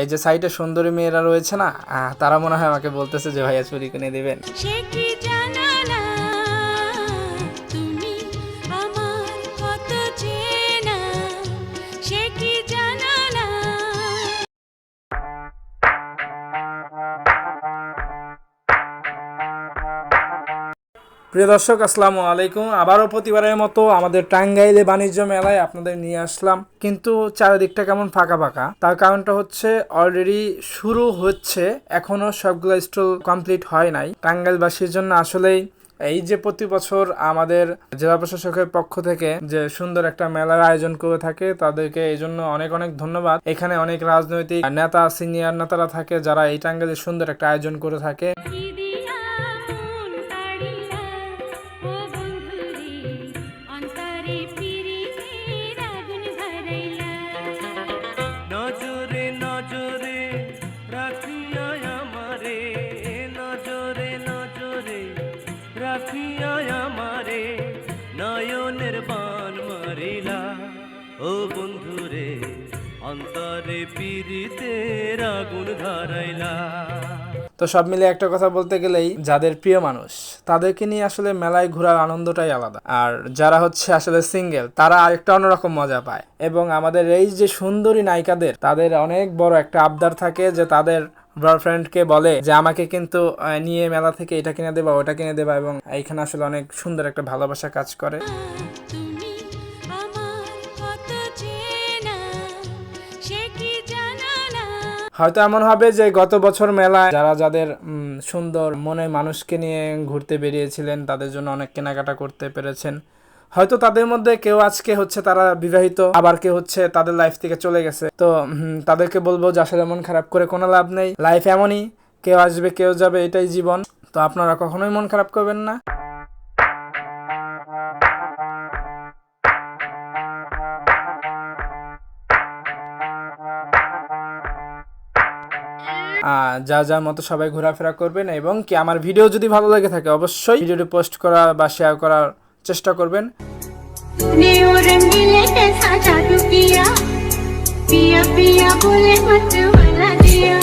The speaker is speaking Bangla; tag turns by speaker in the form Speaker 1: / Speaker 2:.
Speaker 1: এই যে সাইডে সুন্দরী মেয়েরা রয়েছে না, তারা মনে হয় আমাকে বলতেছে যে ভাইয়া চুরি কিনে দিবেন। প্রিয় দর্শক, আসসালামু আলাইকুম। আবারও প্রতিবারের মতো আমাদের টাঙ্গাইলে বাণিজ্য মেলায় আপনাদের নিয়ে আসলাম, কিন্তু চারিদিকটা কেমন ফাঁকা ফাঁকা। তার কারণটা হচ্ছে অলরেডি শুরু হচ্ছে, এখনো সবগুলো স্টল কমপ্লিট হয় নাই। টাঙ্গাইলবাসীর জন্য আসলেই এই যে প্রতি বছর আমাদের জেলা প্রশাসকের পক্ষ থেকে যে সুন্দর একটা মেলার আয়োজন করে থাকে, তাদেরকে এই জন্য অনেক অনেক ধন্যবাদ। এখানে অনেক রাজনৈতিক নেতা, সিনিয়র নেতারা থাকে, যারা এই টাঙ্গাইলে সুন্দর একটা আয়োজন করে থাকে।
Speaker 2: নজরে নজরে রাখিয়া আমারে, নজরে নজরে রাখিয়া আমারে, নয়নের বান মারিলা ও বন্ধুরে, অন্তরে পীড়িতের আগুন ধরাইলা।
Speaker 1: তো সব মিলে একটা কথা বলতে গেলেই, যাদের প্রিয় মানুষ তাদেরকে নিয়ে আসলে মেলায় ঘোরার আনন্দটাই আলাদা। আর যারা হচ্ছে আসলে সিঙ্গেল, তারা আরেকটা অন্যরকম মজা পায়। এবং আমাদের এই যে সুন্দরী নায়িকাদের, তাদের অনেক বড় একটা আবদার থাকে যে তাদের বয়ফ্রেন্ডকে বলে যে আমাকে কিন্তু নিয়ে মেলা থেকে এটা কিনে দেবা, ওটা কিনে দেবা। এবং এইখানে আসলে অনেক সুন্দর একটা ভালোবাসা কাজ করে। হয়তো এমন হবে যে গত বছর মেলায় যাদের সুন্দর মনে মানুষকে নিয়ে ঘুরতে বেরিয়েছিলেন, তাদের জন্য অনেক কেনাকাটা করতে পেরেছেন। হয়তো তাদের মধ্যে কেউ আজকে হচ্ছে তারা বিবাহিত, আবার কেউ হচ্ছে তাদের লাইফ থেকে চলে গেছে। তো তাদেরকে বলবো যে আসলে মন খারাপ করে কোনো লাভ নেই। লাইফ এমনই, কেউ আসবে কেউ যাবে, এটাই জীবন। তো আপনারা কখনোই মন খারাপ করবেন না। যার মতো সবাই ঘোরাফেরা করবেন, এবং কি আমার ভিডিও যদি ভালো লেগে থাকে অবশ্যই ভিডিওটি পোস্ট করা বা শেয়ার করার চেষ্টা করবেন।
Speaker 3: पिया पिया बोले मत वाला दिया।